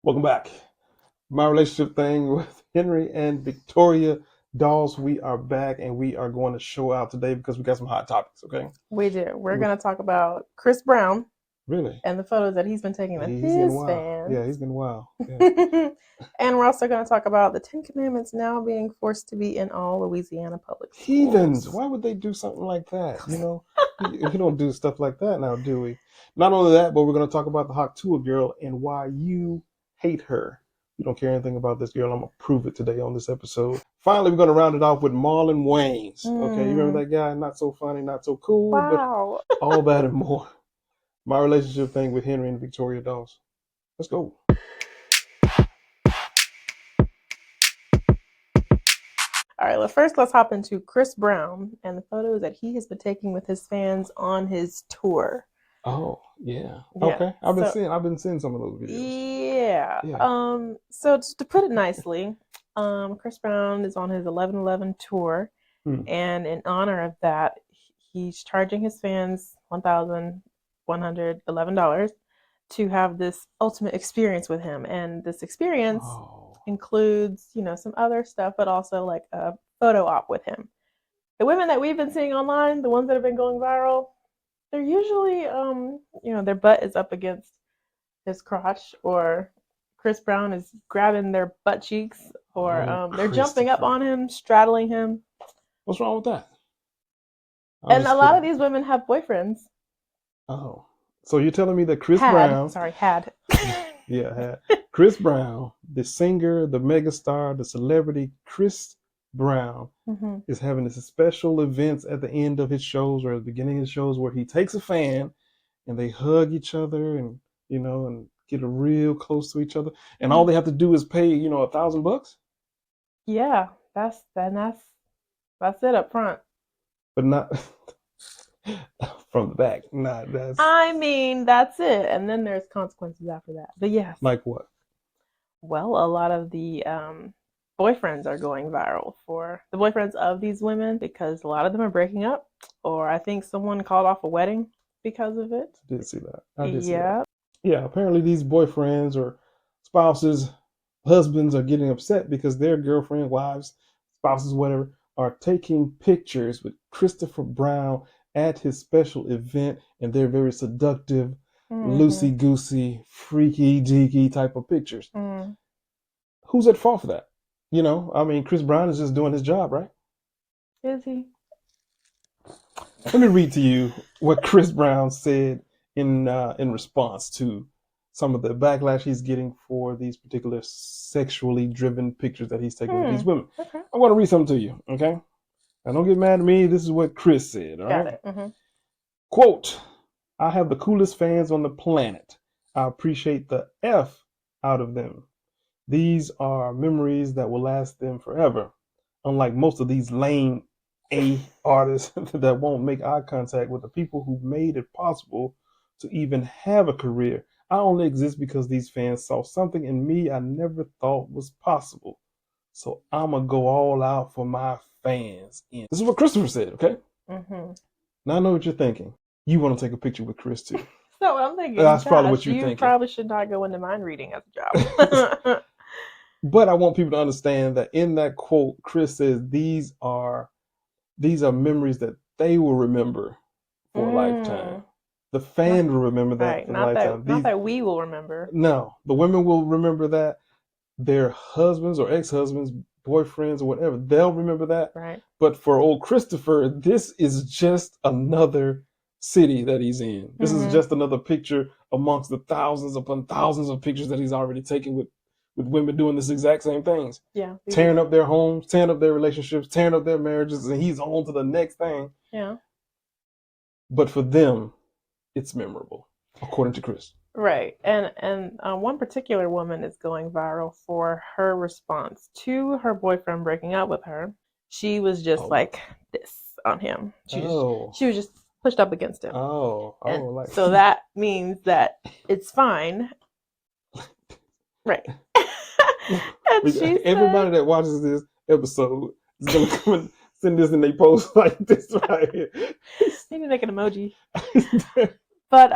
Welcome back. My relationship thing with Henry and Victoria Dolls. We are back and we are going to show out today because we got some hot topics, okay? We do. We're going to talk about Chris Brown Really? and the photos that he's been taking with He's getting his wild. fans. Yeah, he's getting wild. Yeah. And we're also going to talk about the 10 Commandments now being forced to be in all Louisiana public schools. Heathens. Why would they do something like that? You know, we don't do stuff like that now, do we? Not only that, but we're going to talk about the hot Tuah Girl and why you hate her. You don't care anything about this girl. I'm going to prove it today on this episode. Finally, we're going to round it off with Marlon Wayans. Okay, you remember that guy? Not so funny, not so cool, Wow. but all that and more. My relationship thing with Henry and Victoria Dolls. Let's go. All right, well, first let's hop into Chris Brown and the photos that he has been taking with his fans on his tour. Oh, yeah. Yeah, Okay. I've been seeing some of those videos. Yeah. So to put it nicely, Chris Brown is on his 11/11 tour, and in honor of that, he's charging his fans $1,111 to have this ultimate experience with him, and this experience includes, some other stuff, but also like a photo op with him. The women that we've been seeing online, the ones that have been going viral, they're usually, their butt is up against his crotch, or Chris Brown is grabbing their butt cheeks, or they're jumping up on him, straddling him. What's wrong with that? And a lot of these women have boyfriends. Oh, so you're telling me that Chris Brown... had. Yeah, had. Chris Brown, the singer, the megastar, the celebrity, Chris Brown is having these special events at the end of his shows or at the beginning of his shows where he takes a fan and they hug each other and, and get real close to each other. And all they have to do is pay, $1,000. Yeah, that's it up front. But not from the back. That's it. And then there's consequences after that. But yes. Like what? Well, a lot of the boyfriends are going viral for the boyfriends of these women because a lot of them are breaking up, or I think someone called off a wedding because of it. I did see that. Yeah, apparently these boyfriends or spouses, husbands are getting upset because their girlfriends, wives, spouses, whatever, are taking pictures with Christopher Brown at his special event, and they're very seductive, loosey-goosey, freaky-deaky type of pictures. Who's at fault for that? Chris Brown is just doing his job, right? Is he? Let me read to you what Chris Brown said in response to some of the backlash he's getting for these particular sexually driven pictures that he's taking with these women. Okay. I want to read something to you, okay? Now, don't get mad at me. This is what Chris said, all right? Got it. Quote, "I have the coolest fans on the planet. I appreciate the F out of them. These are memories that will last them forever. Unlike most of these lame A artists that won't make eye contact with the people who made it possible to even have a career. I only exist because these fans saw something in me I never thought was possible. So I'm going to go all out for my fans." This is what Christopher said, okay? Now I know what you're thinking. You want to take a picture with Chris too. So I'm thinking, that's probably what you're thinking. You probably should not go into mind reading as a job. But I want people to understand that in that quote, Chris says these are memories that they will remember for a lifetime. The fan will remember that for a lifetime. Not that we will remember. No, the women will remember that. Their husbands or ex-husbands, boyfriends or whatever, they'll remember that. Right. But for old Christopher, this is just another city that he's in. This is just another picture amongst the thousands upon thousands of pictures that he's already taken with women doing this exact same things. Yeah. Tearing up their homes, tearing up their relationships, tearing up their marriages, and he's on to the next thing. Yeah. But for them, it's memorable, according to Chris. Right. And one particular woman is going viral for her response to her boyfriend breaking up with her. She was just like this on him. She was just pushed up against him. So that means that it's fine. Right. Everybody that watches this episode is going to come and send this in their post like this right here. Maybe make an emoji. But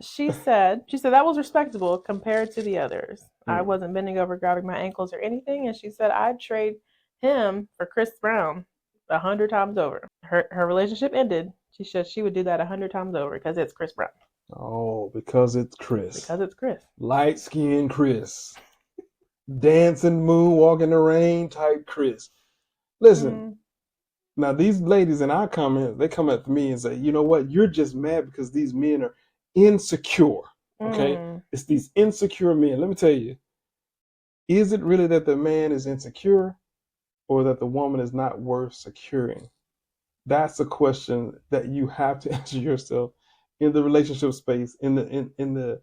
she said that was respectable compared to the others. I wasn't bending over, grabbing my ankles or anything. And she said I'd trade him for Chris Brown 100 times over. Her relationship ended. She said she would do that 100 times over because it's Chris Brown. Oh, because it's Chris. Because it's Chris. Light skinned Chris. Dancing, moonwalk in the rain type Chris. Listen, now these ladies in our comments, they come up to me and say, you know what? You're just mad because these men are insecure. Okay? It's these insecure men. Let me tell you, is it really that the man is insecure or that the woman is not worth securing? That's a question that you have to answer yourself in the relationship space, in the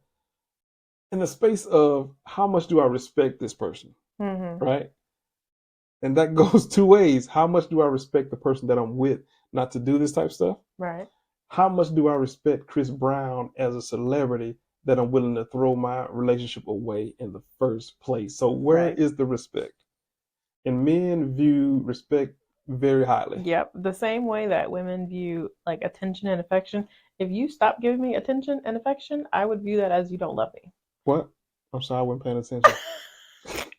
space of how much do I respect this person, right? And that goes two ways. How much do I respect the person that I'm with not to do this type of stuff? Right. How much do I respect Chris Brown as a celebrity that I'm willing to throw my relationship away in the first place? So where is the respect? And men view respect very highly. Yep. The same way that women view like attention and affection. If you stop giving me attention and affection, I would view that as you don't love me. What? I'm sorry, I wasn't paying attention.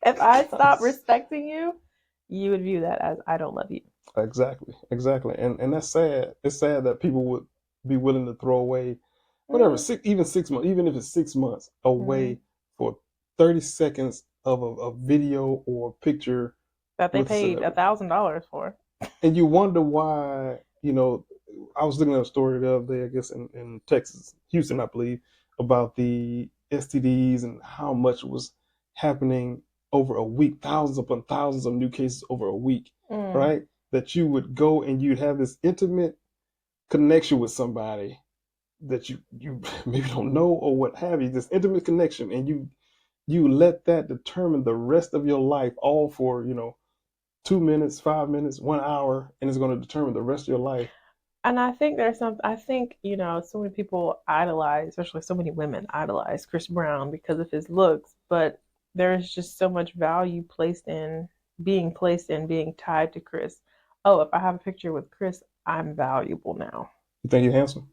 If I stop respecting you, you would view that as I don't love you. Exactly. And that's sad. It's sad that people would be willing to throw away whatever, even 6 months, even if it's 6 months away for 30 seconds of a video or picture that they paid $1,000 for. And you wonder why, I was looking at a story the other day, I guess in Texas, Houston, I believe, about the STDs and how much was happening over a week, thousands upon thousands of new cases over a week, right? That you would go and you'd have this intimate connection with somebody that you maybe don't know or what have you, this intimate connection, and you let that determine the rest of your life, all for 2 minutes, 5 minutes, 1 hour, and it's going to determine the rest of your life. And I think so many people idolize, especially so many women idolize Chris Brown because of his looks, but there's just so much value being tied to Chris. Oh, if I have a picture with Chris, I'm valuable now. You think you're handsome?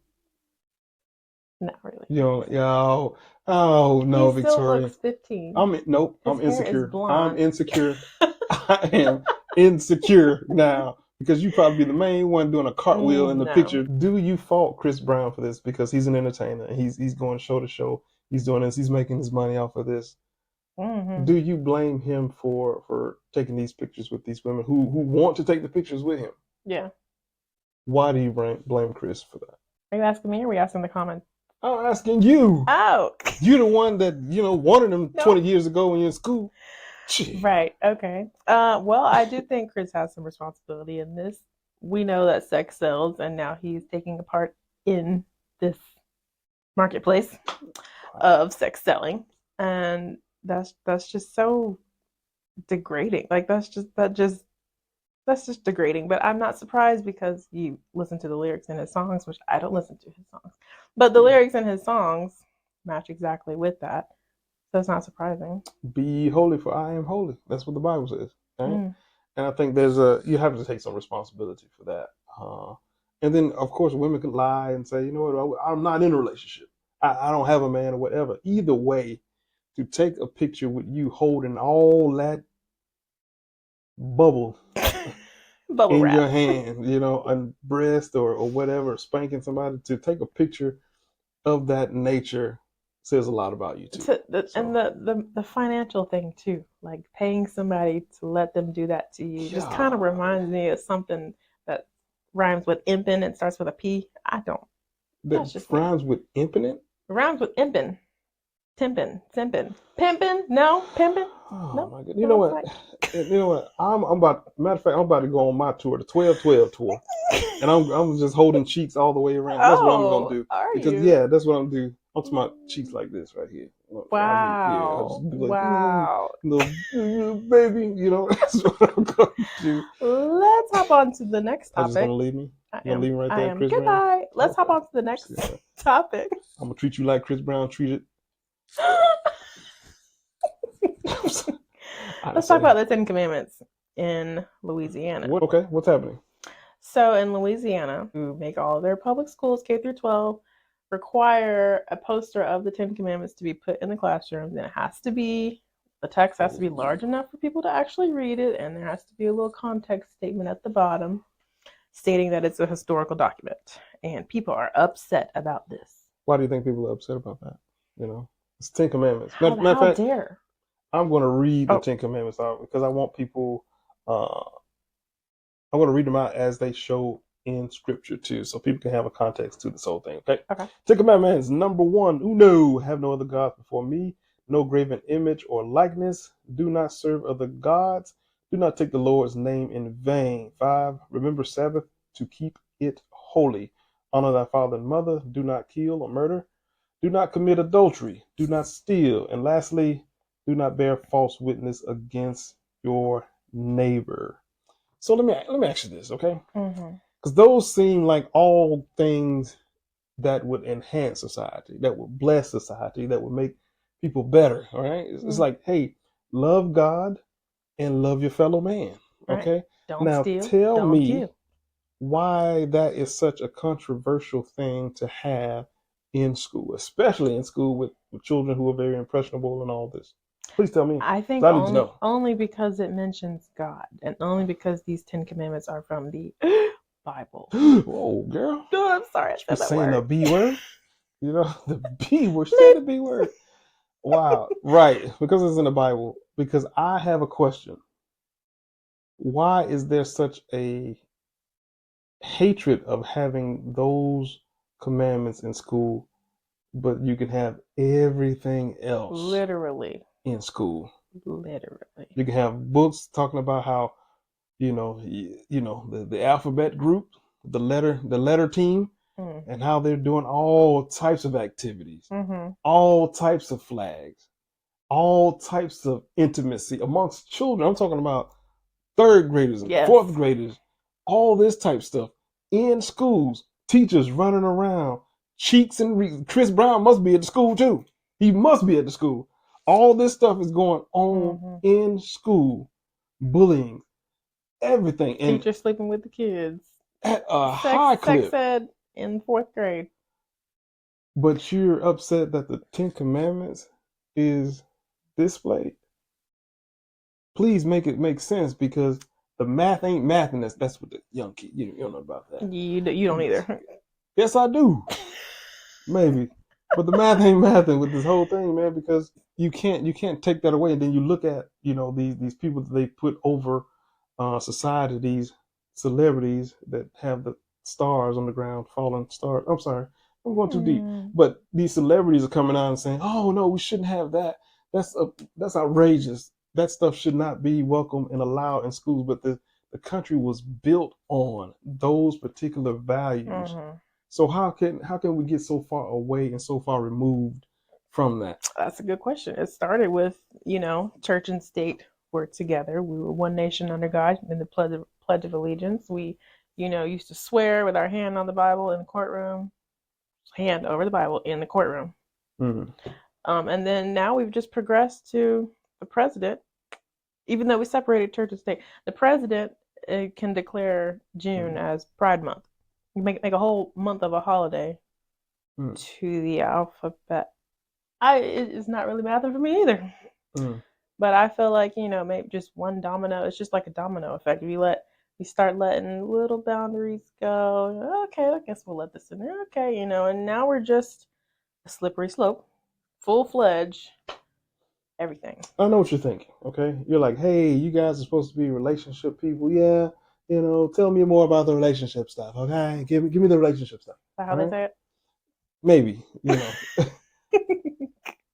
Not really. No, Victoria. He still looks 15. I'm insecure. Hair is blonde. I'm insecure. I am insecure now because you probably be the main one doing a cartwheel in the picture. Do you fault Chris Brown for this because he's an entertainer and he's going show to show? He's doing this. He's making his money off of this. Do you blame him for taking these pictures with these women who want to take the pictures with him? Yeah. Why do you blame Chris for that? Are you asking me or are we asking the comments? I'm asking you. Oh. You're the one that, wanted him 20 years ago when you're in school. Gee. Right. Okay. Well, I do think Chris has some responsibility in this. We know that sex sells, and now he's taking a part in this marketplace of sex selling, and that's just so degrading. Like that's just degrading. But I'm not surprised because you listen to the lyrics in his songs, which I don't listen to his songs, but the lyrics in his songs match exactly with that. So it's not surprising. Be ye holy, for I am holy. That's what the Bible says. Right? And I think you have to take some responsibility for that. And then, of course, women can lie and say, you know what, I'm not in a relationship. I don't have a man or whatever. Either way, to take a picture with you holding all that bubble in wrap. Your hand, on breast or whatever, spanking somebody, to take a picture of that nature says a lot about you too. And the financial thing too, like paying somebody to let them do that to you, just kind of reminds me of something that rhymes with impin' and starts with a P. I don't. That just rhymes with impin'? Rhymes with impin'. Timpin', simpin', pimpin', no, pimpin'. Oh no? My God! You know what? I'm about. Matter of fact, I'm about to go on my tour, the 12-12 tour, and I'm just holding cheeks all the way around. That's what I'm gonna do. Because that's what I'm gonna do. I'm talking about cheeks like this right here. Wow! Wow! Little baby, that's what I'm gonna do. Let's hop on to the next topic. Are you just gonna leave me? You're gonna leave me right there, Chris Goodbye. Brown? Let's hop on to the next topic. I'm gonna treat you like Chris Brown treated. Let's talk about the 10 Commandments in Louisiana. What's happening? So in Louisiana, who make all their public schools K through 12 require a poster of the 10 Commandments to be put in the classroom. Then the text has to be large enough for people to actually read it, and there has to be a little context statement at the bottom stating that it's a historical document. And people are upset about this. Why do you think people are upset about that? It's 10 Commandments. How Matter of fact, dare? I'm going to read the 10 Commandments out because I want people. I'm going to read them out as they show in Scripture too, so people can have a context to this whole thing. Okay. 10 Commandments. Number 1, Uno, have no other gods before me. No graven image or likeness. Do not serve other gods. Do not take the Lord's name in vain. 5, remember Sabbath to keep it holy. Honor thy father and mother. Do not kill or murder. Do not commit adultery. Do not steal. And lastly, do not bear false witness against your neighbor. So let me ask you this, okay? Because those seem like all things that would enhance society, that would bless society, that would make people better. All right, it's like, hey, love God and love your fellow man. Okay, don't now steal, tell don't me kill. Why that is such a controversial thing to have in school, especially in school with children who are very impressionable and all this. Please tell me. I think I need to know. only because it mentions God, and only because these 10 Commandments are from the Bible. Whoa, girl. No, I'm sorry. I said that saying word. the B word. The B word. Say the B word. Wow. Right. Because it's in the Bible. Because I have a question. Why is there such a hatred of having those commandments in school, but you can have everything else Literally. in school? Literally. You can have books talking about how, the alphabet group, the letter team, and how they're doing all types of activities, all types of flags, all types of intimacy amongst children. I'm talking about third graders and fourth graders, all this type stuff in schools. Teachers running around, cheeks and Chris Brown must be at the school too. He must be at the school. All this stuff is going on in school. Bullying, everything. And teachers sleeping with the kids at a high clip. Sex ed in 4th grade. But you're upset that the 10 Commandments is displayed. Please make it make sense, because the math ain't math, and that's what the young kid, you don't know about that. You don't either. Yes, I do. Maybe. But the math ain't mathing with this whole thing, man, because you can't take that away. And then you look at, these people that they put over society, these celebrities that have the stars on the ground, falling stars. I'm sorry, I'm going too deep. But these celebrities are coming out and saying, "Oh no, we shouldn't have that. That's outrageous. That stuff should not be welcome and allowed in schools." But the country was built on those particular values. So how can we get so far away and so far removed from that? That's a good question. It started with, church and state were together. We were one nation under God in the Pledge of Allegiance. We, used to swear with our hand on the Bible in the courtroom, hand over the Bible in the courtroom. And then now we've just progressed to the president. Even though we separated church and state, the president can declare June as Pride Month. You make a whole month of a holiday to the alphabet. It's not really mathing for me either. But I feel like, maybe just one domino. It's just like a domino effect. If we start letting little boundaries go, okay, I guess we'll let this in there. Okay, and now we're just a slippery slope, full-fledged, everything. I know what you're thinking, okay? You're like, hey, you guys are supposed to be relationship people. Yeah, tell me more about the relationship stuff, okay? Give me the relationship stuff. Is that how they say it? Maybe,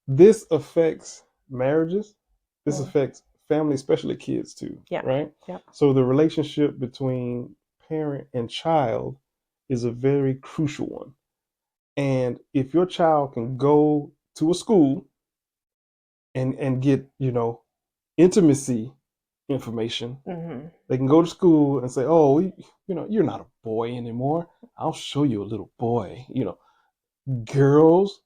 This affects marriages. This affects family, especially kids too, right? Yeah. So the relationship between parent and child is a very crucial one. And if your child can go to a school and get, intimacy information, they can go to school and say, oh, you're not a boy anymore. I'll show you a little boy. Girls,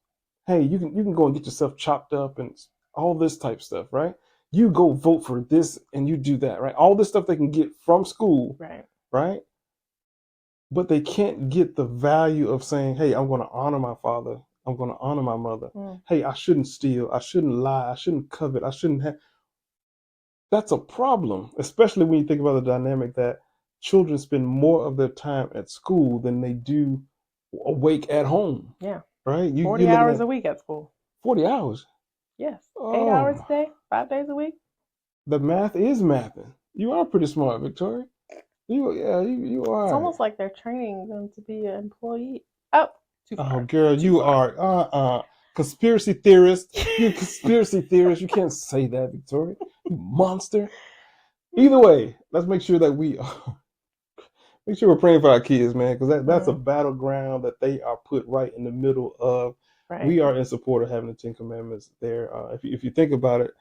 hey, you can go and get yourself chopped up and all this type stuff, right? You go vote for this and you do that, right? All this stuff they can get from school, right? but they can't get the value of saying, hey, I'm going to honor my father. I'm going to honor my mother. Hey, I shouldn't steal. I shouldn't lie. I shouldn't covet. I shouldn't have. That's a problem, especially when you think about the dynamic that children spend more of their time at school than they do awake at home. Yeah. Right? 40 hours a week at school. 40 hours? Yes. 8 hours a day, 5 days a week. The math is mathing. You are pretty smart, Victoria. You are. It's almost like they're training them to be an employee. Oh, too far. Oh, girl, you are conspiracy theorist. You're a conspiracy theorist. You can't say that, Victoria. You monster. Either way, let's make sure that we're praying for our kids, man, because that's a battleground that they are put right in the middle of. Right. We are in support of having the 10 Commandments there. If you think about it,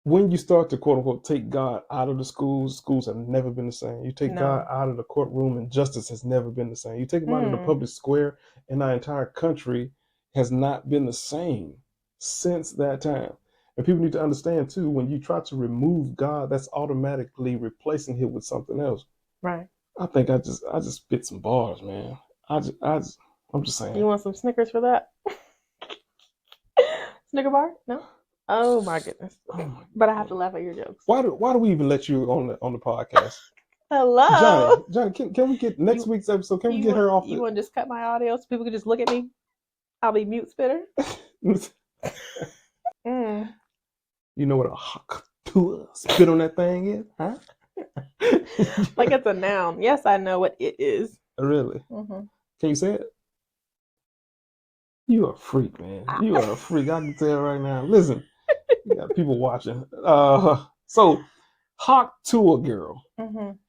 when you start to quote unquote take God out of the schools have never been the same. You take God out of the courtroom and justice has never been the same. You take him out of the public square and our entire country has not been the same since that time. And people need to understand too, when you try to remove God, that's automatically replacing him with something else. Right. I think I just spit some bars, man. I'm just saying. You want some Snickers for that? Snicker bar? No? Oh my goodness! But I have to laugh at your jokes. Why do we even let you on the podcast? Hello, Johnny. Can we get next week's episode? Can we get her off? You want to just cut my audio so people can just look at me? I'll be mute spitter. You know what a spit on that thing is, huh? Like it's a noun. Yes, I know what it is. Really? Can you say it? You are a freak, man. You are a freak. I can tell right now. Listen, you got people watching. So, Tuah Girl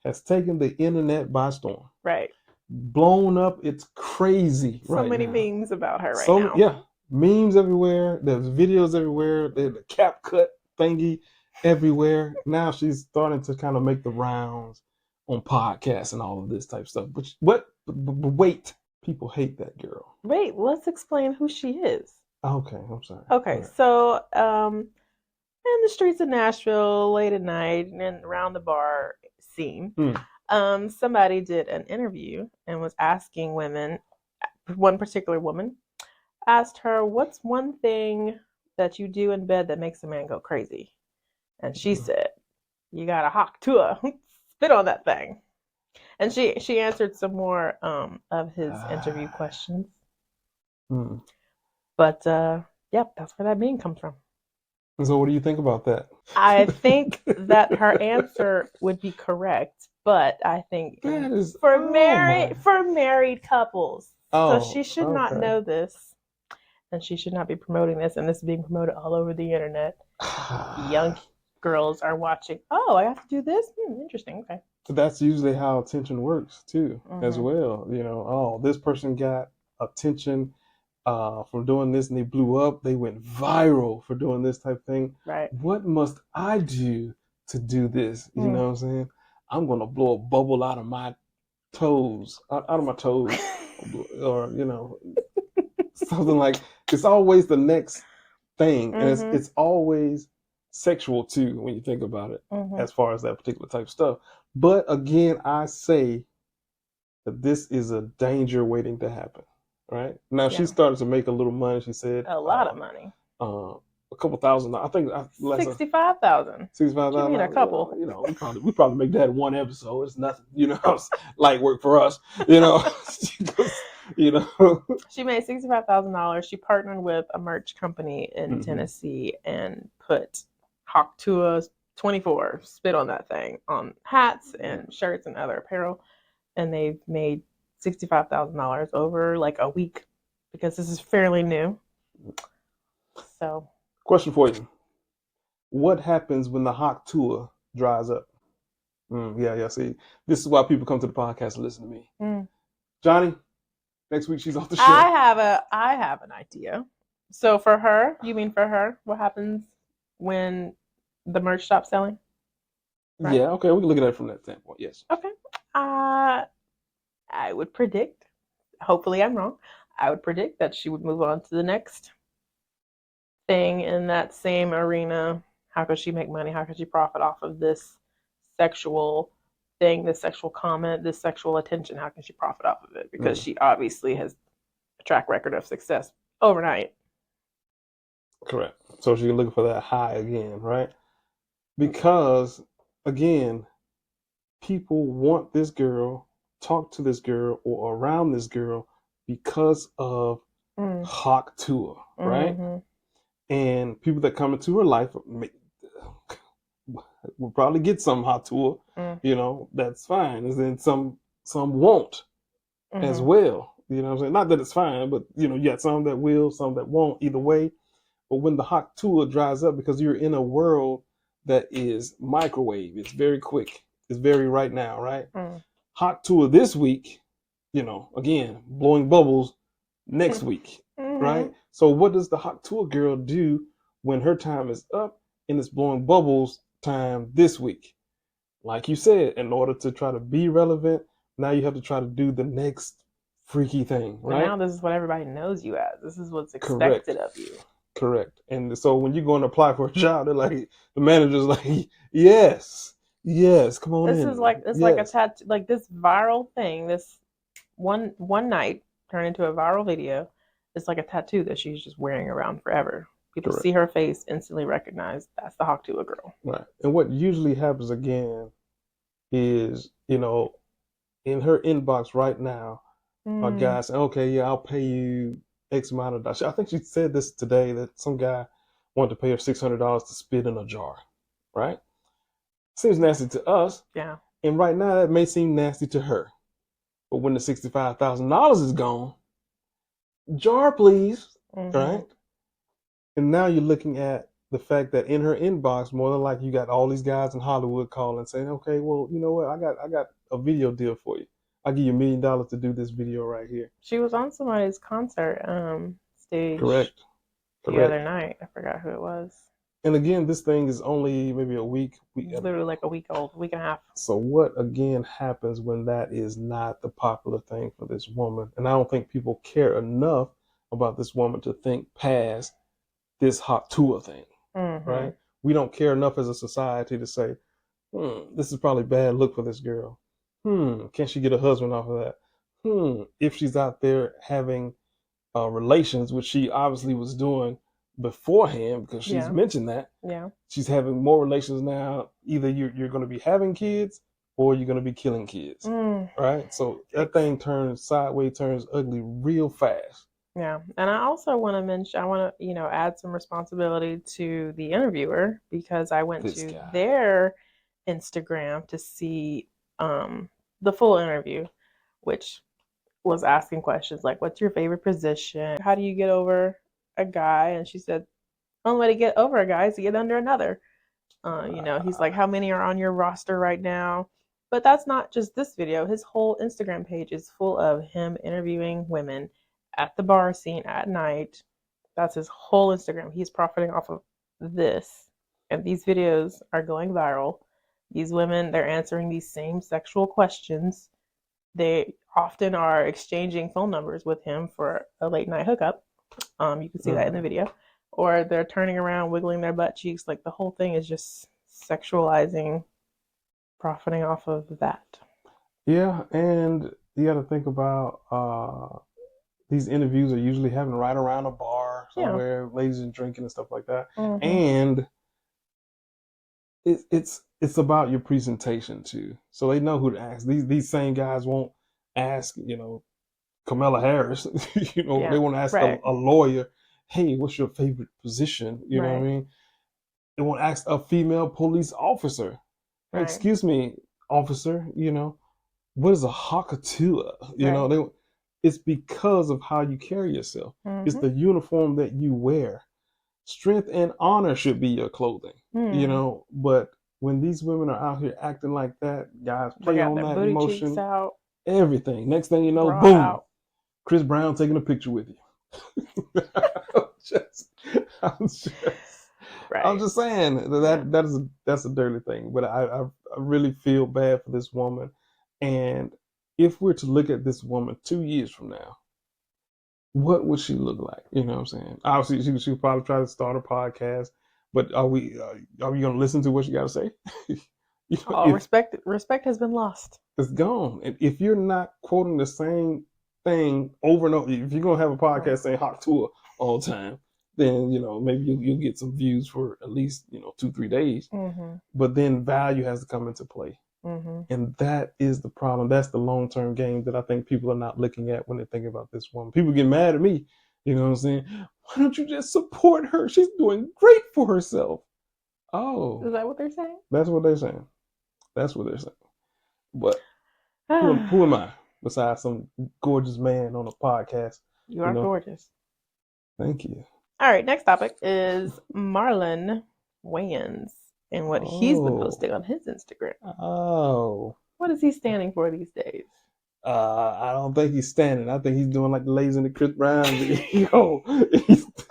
has taken the internet by storm. Right. Blown up. It's crazy. So right many now. Memes about her right now. Yeah. Memes everywhere. There's videos everywhere. There's the cap cut thingy everywhere. Now she's starting to kind of make the rounds on podcasts and all of this type of stuff. But wait. People hate that girl. Wait, let's explain who she is. Okay, I'm sorry. Okay, right. So in the streets of Nashville, late at night, and around the bar scene, somebody did an interview and was asking women, one particular woman, asked her, what's one thing that you do in bed that makes a man go crazy? And she said, you got a hawk Tuah, spit on that thing. And she answered some more of his interview questions. But yep, that's where that meme comes from. So what do you think about that? I think that her answer would be correct, but I think for married couples. So she should not know this, and she should not be promoting this, and this is being promoted all over the internet. Young girls are watching. Oh, I have to do this? Interesting. Okay. But that's usually how attention works too, as well. You know, oh, this person got attention from doing this and they blew up. They went viral for doing this type of thing. Right. What must I do to do this? You know what I'm saying? I'm going to blow a bubble out of my toes, or, you know, something like, it's always the next thing. And it's always sexual too, when you think about it, as far as that particular type of stuff. But again, I say that this is a danger waiting to happen. Right now, she started to make a little money. She said a lot of money, a couple $1,000. I think $65,000. $65,000. You mean a couple? You know, we probably make that one episode. It's nothing. You know, it's light work for us. You know, you know. She made $65,000. She partnered with a merch company in Tennessee and put Hawk Tuah's 24 spit on that thing on hats and shirts and other apparel, and they've made $65,000 over like a week because this is fairly new. So, question for you: what happens when the Hawk Tuah dries up? Yeah. See, this is why people come to the podcast and listen to me. Johnny, next week she's off the show. I have an idea. So for her, you mean for her, what happens when the merch stops selling? Right? Yeah. Okay, we can look at it from that standpoint. Yes. Okay. I would predict, hopefully I'm wrong, I would predict that she would move on to the next thing in that same arena. How could she make money? How could she profit off of this sexual thing, this sexual comment, this sexual attention, how can she profit off of it? Because she obviously has a track record of success overnight. Correct. So she's looking for that high again, right? Because, again, people want this girl, talk to this girl, or around this girl because of Hawk Tuah, right? Mm-hmm. And people that come into her life will probably get some Hawk Tuah, that's fine. And then some won't as well. You know what I'm saying? Not that it's fine, but you got some that will, some that won't, either way. But when the Hawk Tuah dries up, because you're in a world that is microwave, it's very quick, it's very right now, right? Hawk Tuah this week, again, blowing bubbles next week, right? So what does the Hawk Tuah girl do when her time is up and it's blowing bubbles time this week? Like you said, in order to try to be relevant, now you have to try to do the next freaky thing, right? And now this is what everybody knows you as. This is what's expected of you. Correct. And so when you go and apply for a job, they're like, the manager's like, yes, come on in. This is like, it's like a tattoo, like this viral thing, this one night turned into a viral video. It's like a tattoo that she's just wearing around forever. People see her face, instantly recognize that's the Hawk Tuah girl. Right. And what usually happens again is, in her inbox right now, a guy saying, okay, yeah, I'll pay you X amount of dollars. I think she said this today, that some guy wanted to pay her $600 to spit in a jar, right? Seems nasty to us. Yeah. And right now, that may seem nasty to her. But when the $65,000 is gone, jar, please, right? And now you're looking at the fact that in her inbox, more than likely, you got all these guys in Hollywood calling saying, okay, well, you know what? I got a video deal for you. I'll give you $1 million to do this video right here. She was on somebody's concert stage. Correct. The other night. I forgot who it was. And again, this thing is only maybe a week. Literally like a week old, week and a half. So what again happens when that is not the popular thing for this woman? And I don't think people care enough about this woman to think past this Hawk Tuah thing, right? We don't care enough as a society to say, this is probably bad look for this girl. Can she get a husband off of that? If she's out there having relations, which she obviously was doing beforehand, because she's mentioned that. Yeah. She's having more relations now. Either you're going to be having kids or you're going to be killing kids, right? So that thing turns sideways, turns ugly real fast. Yeah. And I also want to mention, I want to, add some responsibility to the interviewer, because I went to their Instagram to see the full interview, which was asking questions like, what's your favorite position? How do you get over a guy? And she said, the only way to get over a guy is to get under another. He's like, how many are on your roster right now? But that's not just this video. His whole Instagram page is full of him interviewing women at the bar scene at night. That's his whole Instagram. He's profiting off of this. And these videos are going viral. These women, they're answering these same sexual questions. They often are exchanging phone numbers with him for a late night hookup. You can see that in the video. Or they're turning around, wiggling their butt cheeks. Like, the whole thing is just sexualizing, profiting off of that. Yeah, and you got to think about these interviews are usually happening right around a bar somewhere, ladies are drinking and stuff like that. And it's about your presentation too. So they know who to ask. These same guys won't ask, Kamala Harris. They won't ask a lawyer, hey, what's your favorite position? You know what I mean? They won't ask a female police officer, hey, excuse me, officer, what is a Hawk Tuah? It's because of how you carry yourself. It's the uniform that you wear. Strength and honor should be your clothing, but when these women are out here acting like that, guys play on that emotion, everything. Next thing you know, boom, Chris Brown taking a picture with you. I'm just saying that's a dirty thing. But I really feel bad for this woman. And if we're to look at this woman 2 years from now, what would she look like? You know what I'm saying? Obviously, she'll probably try to start a podcast. But are we going to listen to what she got to say? You know, Oh, respect has been lost. it's gone. And if you're not quoting the same thing over and over, if you're gonna have a podcast saying "hot tour" all the time, then maybe you'll get some views for at least 2-3 days. Mm-hmm. But then value has to come into play, and that is the problem. That's the long term game that I think people are not looking at when they think about this woman. People get mad at me. You know what I'm saying? Why don't you just support her? She's doing great for herself. Oh, is that what they're saying? That's what they're saying. That's what they're saying. But who am I besides some gorgeous man on a podcast? You are gorgeous. Thank you. All right, next topic is Marlon Wayans and what he's been posting on his Instagram. Oh. What is he standing for these days? I don't think he's standing. I think he's doing like the ladies in the Chris Brown. Yo,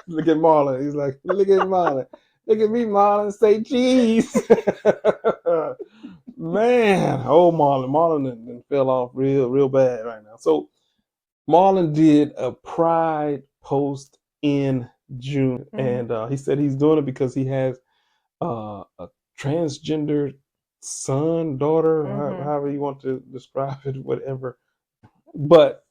look at Marlon. He's like, look at Marlon. Look at me, Marlon. Say cheese. Man, Marlon. Marlon fell off real bad right now. So Marlon did a Pride post in June, and he said he's doing it because he has a transgender son, daughter, however you want to describe it, whatever. But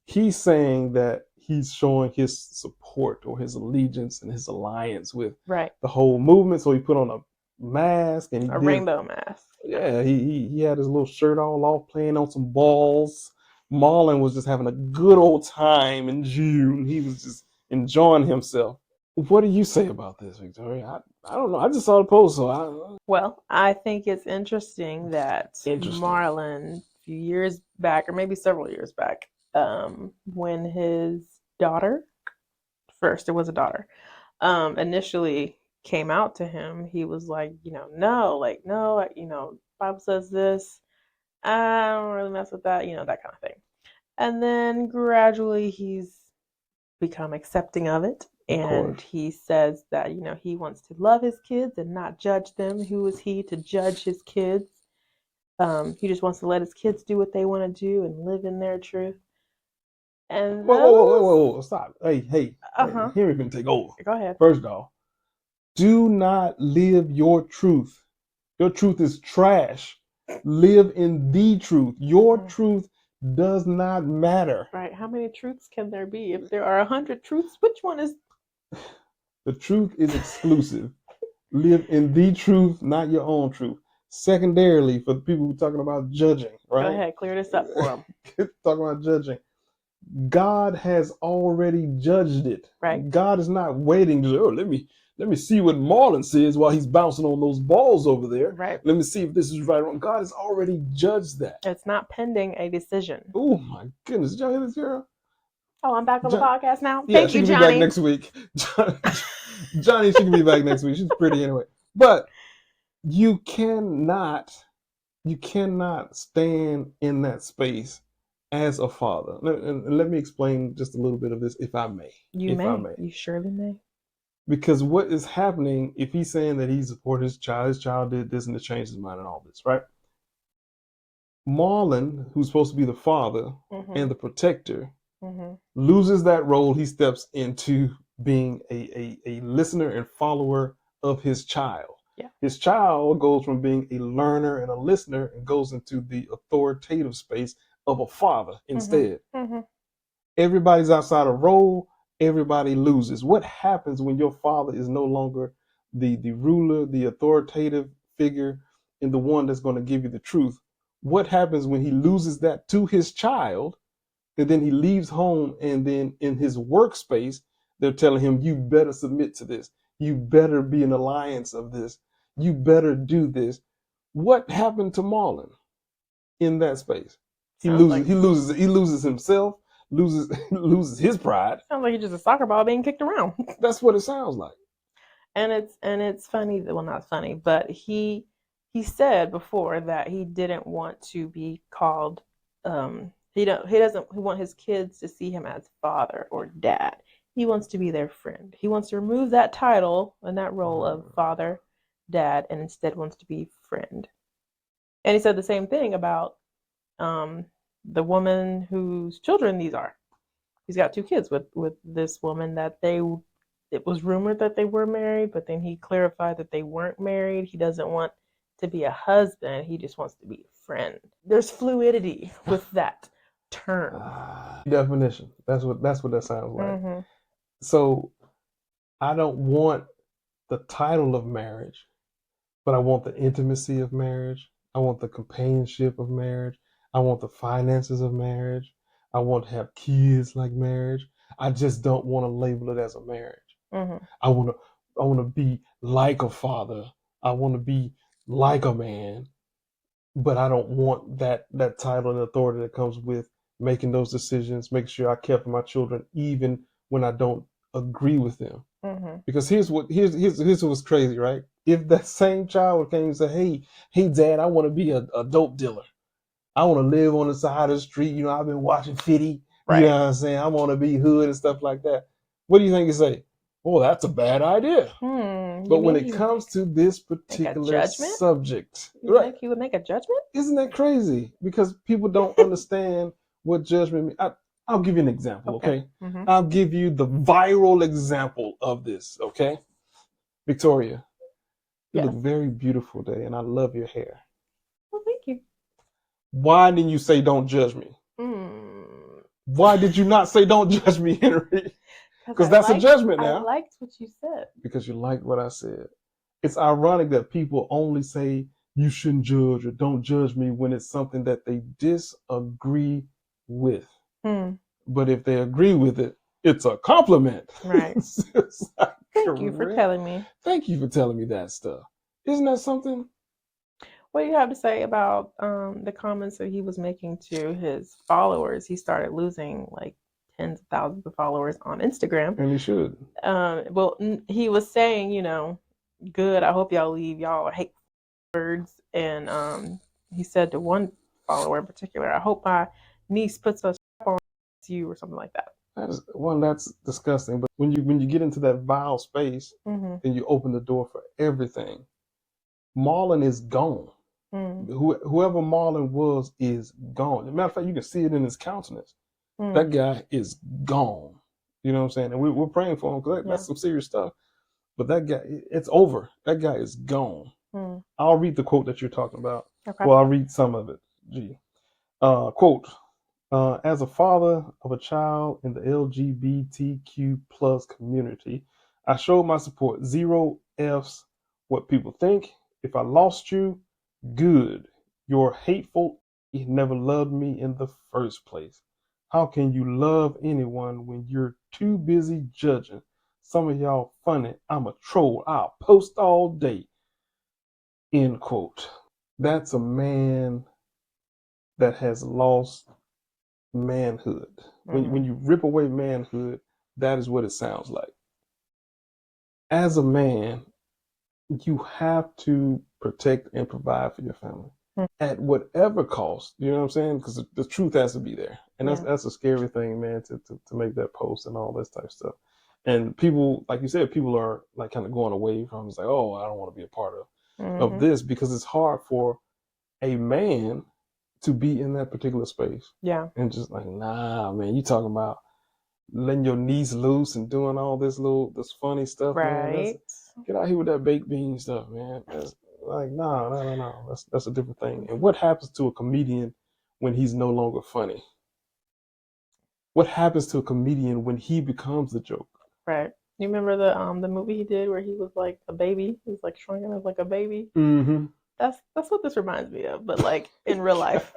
he's saying that he's showing his support or his allegiance and his alliance with the whole movement. So he put on a mask and a rainbow mask. Yeah, he had his little shirt all off, playing on some balls. Marlon was just having a good old time in June. He was just enjoying himself. What do you say about this, Victoria? I don't know. I just saw the post, so Well, I think it's interesting that Marlon, a few years back, or maybe several years back, when his daughter, first it was a daughter, initially came out to him, he was like, no, Bible says this. I don't really mess with that, that kind of thing. And then gradually he's become accepting of it. And he says that, he wants to love his kids and not judge them. Who is he to judge his kids? He just wants to let his kids do what they want to do and live in their truth. And whoa, stop. Hey, Henry can take over. Go ahead. First off, do not live your truth. Your truth is trash. Live in the truth. Your truth does not matter. Right. How many truths can there be? If there are 100 truths, which one is? The truth is exclusive. Live in the truth, not your own truth. Secondarily, for the people who are talking about judging, right? Go ahead, clear this up for them. Talking about judging. God has already judged it. Right. God is not waiting to, let me see what Marlon says while he's bouncing on those balls over there. Right. Let me see if this is right or wrong. God has already judged that. It's not pending a decision. Oh my goodness. Did y'all hear this, girl? Oh, I'm back on the podcast now? Yeah, Thank she you, can Johnny. be back next week. Johnny, she can be back next week. She's pretty anyway. But you cannot stand in that space as a father. And let me explain just a little bit of this, if I may. You surely may. Because what is happening, if he's saying that he supported his child did this and it changed his mind and all this, right? Marlon, who's supposed to be the father and the protector, loses that role. He steps into being a listener and follower of his child. Yeah. His child goes from being a learner and a listener and goes into the authoritative space of a father instead. Everybody's outside of role. Everybody loses. What happens when your father is no longer the ruler, the authoritative figure, and the one that's going to give you the truth? What happens when he loses that to his child, and then he leaves home, and then in his workspace, they're telling him, you better submit to this. You better be an alliance of this. You better do this. What happened to Marlon in that space? He loses himself, loses his pride. Sounds like he's just a soccer ball being kicked around. That's what it sounds like. And it's funny, well, not funny, but he said before that he didn't want to be called he doesn't want his kids to see him as father or dad. He wants to be their friend. He wants to remove that title and that role of father, dad, and instead wants to be friend. And he said the same thing about the woman whose children these are. He's got 2 kids with this woman that it was rumored that they were married, but then he clarified that they weren't married. He doesn't want to be a husband. He just wants to be a friend. There's fluidity with that term. Definition. That's what that sounds like. So I don't want the title of marriage, but I want the intimacy of marriage. I want the companionship of marriage. I want the finances of marriage. I want to have kids like marriage. I just don't want to label it as a marriage. I want to be like a father. I want to be like a man, but I don't want that title and authority that comes with making those decisions, making sure I care for my children, even when I don't agree with them. Because here's what's crazy, right? If that same child came and said, hey, Dad, I want to be a dope dealer. I want to live on the side of the street. You know, I've been watching 50. Right. You know what I'm saying? I want to be hood and stuff like that. What do you think you say? Oh, that's a bad idea. But when it comes to this particular subject, you think he would make a judgment? Isn't that crazy? Because people don't understand what judgment means. I'll give you an example, okay? I'll give you the viral example of this, okay? Victoria, you look very beautiful today, and I love your hair. Well, thank you. Why didn't you say don't judge me? Why did you not say don't judge me, Henry? Because that's a judgment now. I liked what you said. Because you liked what I said. It's ironic that people only say you shouldn't judge or don't judge me when it's something that they disagree with. But if they agree with it, it's a compliment. Right. Thank you for telling me. Thank you for telling me that stuff. Isn't that something? What do you have to say about the comments that he was making to his followers? He started losing like tens of thousands of followers on Instagram. And he should. Well, he was saying, you know, good, I hope y'all leave y'all hate words. And he said to one follower in particular, I hope my niece puts a strap on you or something like that. That's disgusting. But when you get into that vile space, then you open the door for everything. Marlon is gone. Whoever Marlon was is gone. As a matter of fact, you can see it in his countenance. That guy is gone. You know what I'm saying? And we're praying for him because that's some serious stuff. But that guy, it's over. That guy is gone. I'll read the quote that you're talking about. Okay. Well, I'll read some of it. Quote, as a father of a child in the LGBTQ plus community, I showed my support. 0 F's what people think. If I lost you, good. You're hateful. You never loved me in the first place. How can you love anyone when you're too busy judging? Some of y'all funny. I'm a troll. I'll post all day. End quote. That's a man that has lost manhood. When you rip away manhood, that is what it sounds like. As a man, you have to protect and provide for your family at whatever cost. You know what I'm saying? Because the truth has to be there, and that's a scary thing, man. To make that post and all this type of stuff. And people, like you said, people are like kind of going away from. It's like, oh, I don't want to be a part of this because it's hard for a man to be in that particular space. Yeah, and just like, nah, man, you talking about letting your niece loose and doing all this funny stuff, man. Get out here with that baked bean stuff, man. That's like, no. That's a different thing. And what happens to a comedian when he's no longer funny? What happens to a comedian when he becomes the joke? Right. You remember the movie he did where he was like a baby? He was like shrunken as like a baby. That's what this reminds me of, but like in real life.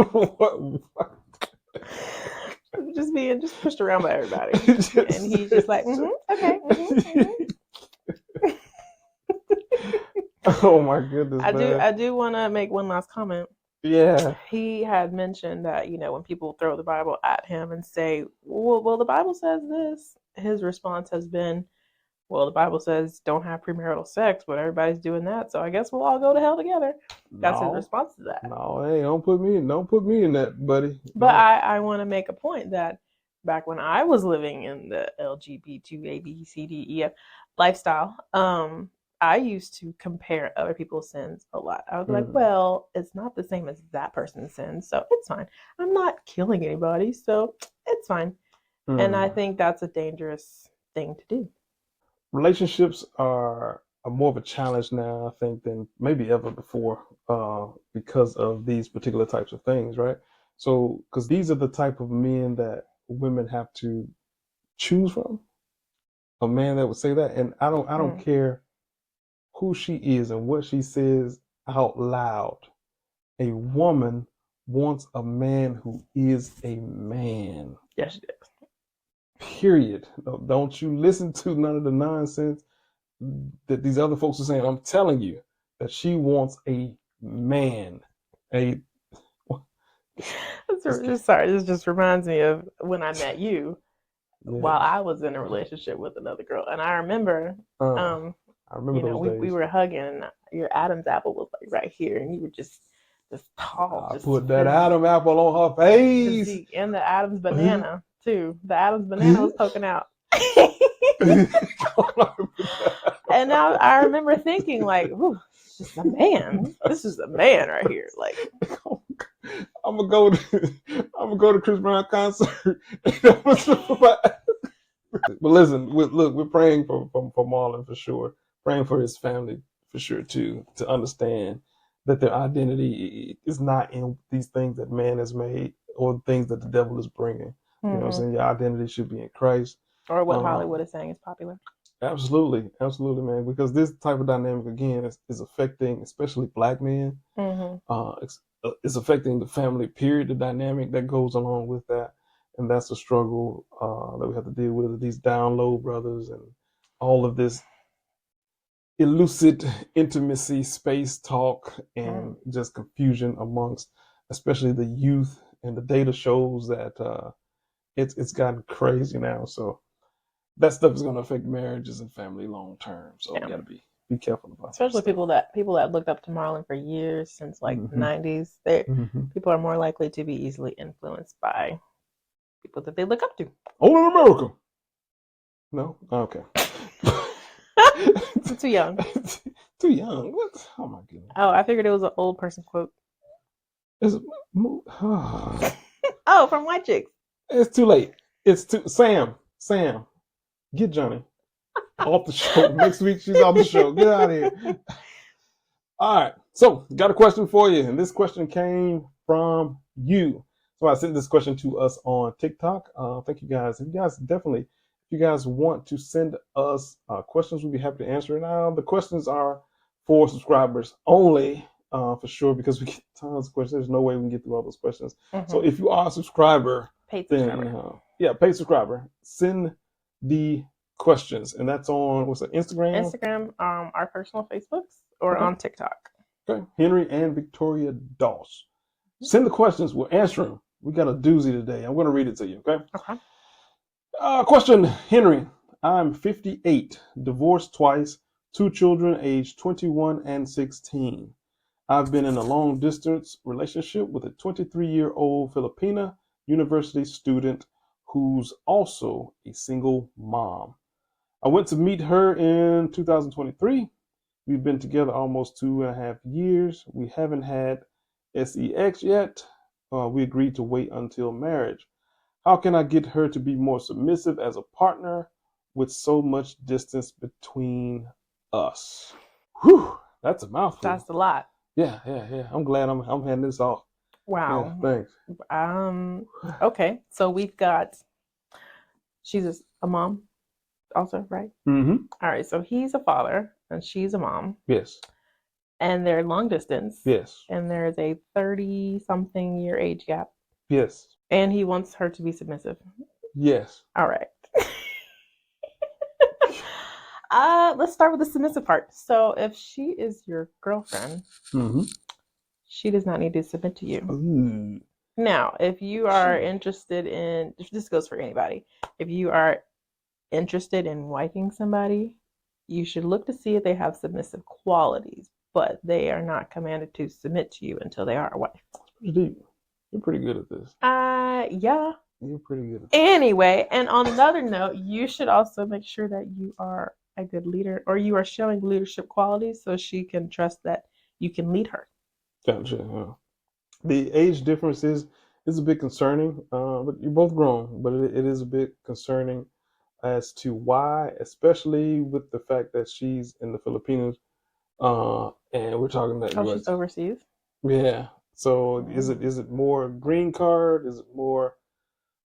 What? Just pushed around by everybody, and he's just like, okay. Oh my goodness! I do want to make one last comment. Yeah. He had mentioned that, you know, when people throw the Bible at him and say, well, the Bible says this, his response has been, well, the Bible says don't have premarital sex, but everybody's doing that, so I guess we'll all go to hell together. That's his response to that. No, hey, don't put me in that, buddy. But I want to make a point that back when I was living in the LGBTQABCDEF lifestyle, I used to compare other people's sins a lot. I was like, well, it's not the same as that person's sins, so it's fine. I'm not killing anybody, so it's fine. And I think that's a dangerous thing to do. Relationships are more of a challenge now, I think, than maybe ever before, because of these particular types of things, right? So, because these are the type of men that women have to choose from. A man that would say that, and I don't care who she is and what she says out loud. A woman wants a man who is a man. Yes, she does. Period. Don't you listen to none of the nonsense that these other folks are saying. I'm telling you that she wants a man. A Sorry, this just reminds me of when I met you yeah. while I was in a relationship with another girl. And I remember, I remember those days. we were hugging and your Adam's apple was like right here and you were just tall. I just put that Adam apple on her face. physique. And the Adam's banana too. The Adam's banana was poking out. And now I remember thinking like, ooh, it's just a man. This is a man right here. Like, I'm gonna go to Chris Brown concert. But listen, we're praying for Marlon for sure. Praying for his family for sure too, to understand that their identity is not in these things that man has made or things that the devil is bringing. You know what I'm saying? Your identity should be in Christ. Or what Hollywood is saying is popular. Absolutely, man. Because this type of dynamic again is affecting, especially black men. It's affecting the family. Period. The dynamic that goes along with that, and that's a struggle that we have to deal with. These down low brothers and all of this illicit intimacy, space talk, and just confusion amongst, especially the youth. And the data shows that it's gotten crazy now. So that stuff is going to affect marriages and family long term. So we got to be careful about that. Especially people that looked up to Marlon for years, since like the 90s. People are more likely to be easily influenced by people that they look up to. Only in America. No? Okay. Too young. Too young. What? Oh my goodness. Oh, I figured it was an old person quote. Oh, from White Chicks. It's too late. It's too Sam, get Johnny off the show. Next week she's off the show. Get out of here. All right. So got a question for you. And this question came from you. So I sent this question to us on TikTok. Thank you guys. If you guys want to send us questions, we'd be happy to answer it. Now, the questions are for subscribers only, for sure, because we get tons of questions. There's no way we can get through all those questions. So if you are a subscriber, paid subscriber, send the questions. And that's on, what's that, Instagram? Our personal Facebooks, or on TikTok. Okay. Henry and Victoria Doss. Send the questions. We'll answer them. We got a doozy today. I'm going to read it to you, okay? Question, Henry. I'm 58, divorced twice, 2 children aged 21 and 16. I've been in a long-distance relationship with a 23-year-old Filipina university student who's also a single mom. I went to meet her in 2023. We've been together almost 2.5 years. We haven't had sex yet. We agreed to wait until marriage. How can I get her to be more submissive as a partner with so much distance between us? Whew, that's a mouthful. That's a lot. Yeah. I'm glad I'm handing this off. Wow. Yeah, thanks. Okay, so we've got, she's a mom also, right? Mm-hmm. All right, so he's a father and she's a mom. Yes. And they're long distance. Yes. And there's a 30-something year age gap. Yes. And he wants her to be submissive. Yes. All right. Let's start with the submissive part. So if she is your girlfriend, she does not need to submit to you. Ooh. Now, if you are interested in, if this goes for anybody, if you are interested in wiping somebody, you should look to see if they have submissive qualities, but they are not commanded to submit to you until they are a wife. That's pretty deep. You're pretty good at this. Yeah. You're pretty good at this. Anyway, and on another note, you should also make sure that you are a good leader, or you are showing leadership qualities so she can trust that you can lead her. Gotcha. The age difference is a bit concerning, but you're both grown, but it is a bit concerning. as to why, especially with the fact that she's in the Filipinos, and we're talking that. Oh, she's overseas. Yeah. So is it more green card? Is it more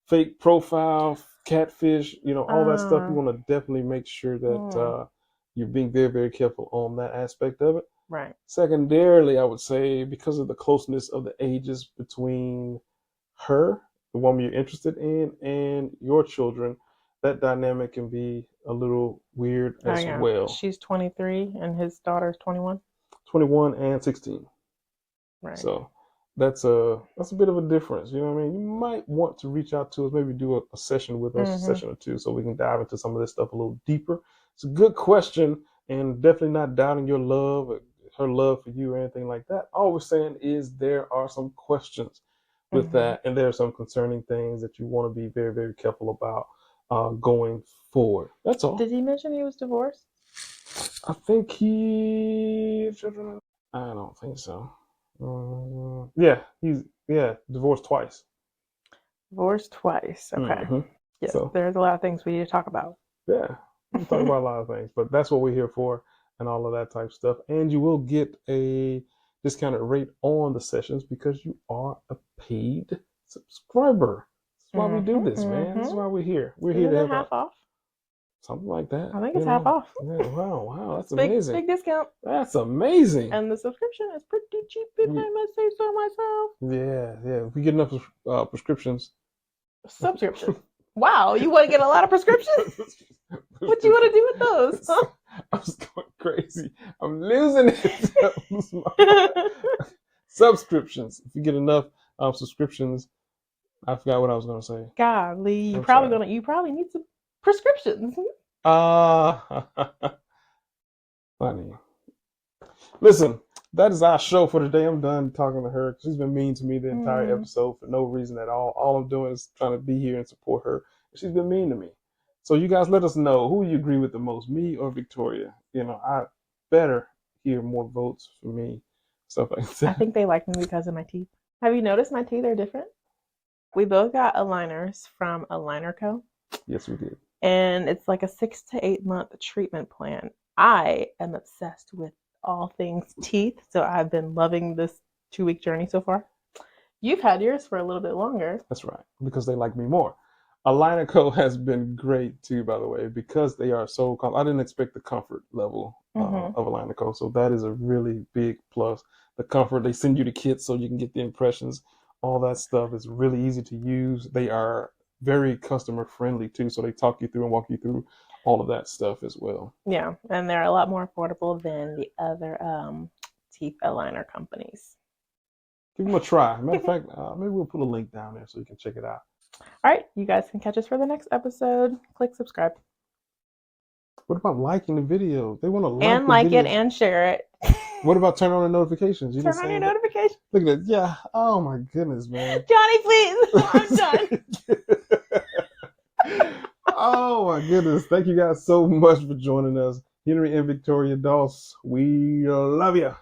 fake profile, catfish? All that stuff. You want to definitely make sure that you're being very, very careful on that aspect of it. Right. Secondarily, I would say because of the closeness of the ages between her, the woman you're interested in, and your children, that dynamic can be a little weird as well. She's 23 and his daughter's 21. 21 and 16. Right. So that's a bit of a difference. You know what I mean? You might want to reach out to us, maybe do a session with us, a session or two, so we can dive into some of this stuff a little deeper. It's a good question, and definitely not doubting your love, or her love for you, or anything like that. All we're saying is there are some questions with that, and there are some concerning things that you want to be very, very careful about going forward. That's all. Did he mention he was divorced? I think I don't think so. He's divorced twice. Divorced twice. Okay. Mm-hmm. Yes, there's a lot of things we need to talk about. Yeah, we talk about a lot of things, but that's what we're here for, and all of that type of stuff. And you will get a discounted rate on the sessions because you are a paid subscriber. That's why we do this, man. That's why we're here. We're here to help half off. Something like that. I think it's half off. Yeah, wow, that's amazing. Big discount. That's amazing. And the subscription is pretty cheap, if I must say so myself. Yeah. If we get enough prescriptions. Subscriptions. Wow, you want to get a lot of prescriptions? What do you want to do with those? Huh? I'm just going crazy. I'm losing it. Subscriptions. If you get enough subscriptions, I forgot what I was going to say. Golly, you probably need some prescriptions. Funny. Listen, that is our show for today. I'm done talking to her. She's been mean to me the entire episode for no reason at all. All I'm doing is trying to be here and support her. She's been mean to me. So you guys let us know who you agree with the most, me or Victoria. I better hear more votes for me. Stuff like that. I think they like me because of my teeth. Have you noticed my teeth are different? We both got aligners from Aligner Co. Yes, we did. And it's like a 6 to 8 month treatment plan. I am obsessed with all things teeth, so I've been loving this 2-week journey so far. You've had yours for a little bit longer. That's right, because they like me more. Aligner Co. has been great too, by the way, because they are so I didn't expect the comfort level of Aligner Co. So that is a really big plus. The comfort, they send you the kits so you can get the impressions. All that stuff is really easy to use. They are very customer friendly too, so they talk you through and walk you through all of that stuff as well. Yeah, and they're a lot more affordable than the other teeth aligner companies. Give them a try. Matter of fact, maybe we'll put a link down there so you can check it out. All right, you guys can catch us for the next episode. Click subscribe. What about liking the video? They want to like it and share it. What about turn on the notifications? Turn on your notifications. Look at that. Yeah. Oh my goodness, man. Johnny, please. I'm done. Oh my goodness. Thank you guys so much for joining us. Henry and Victoria Doss, we love you.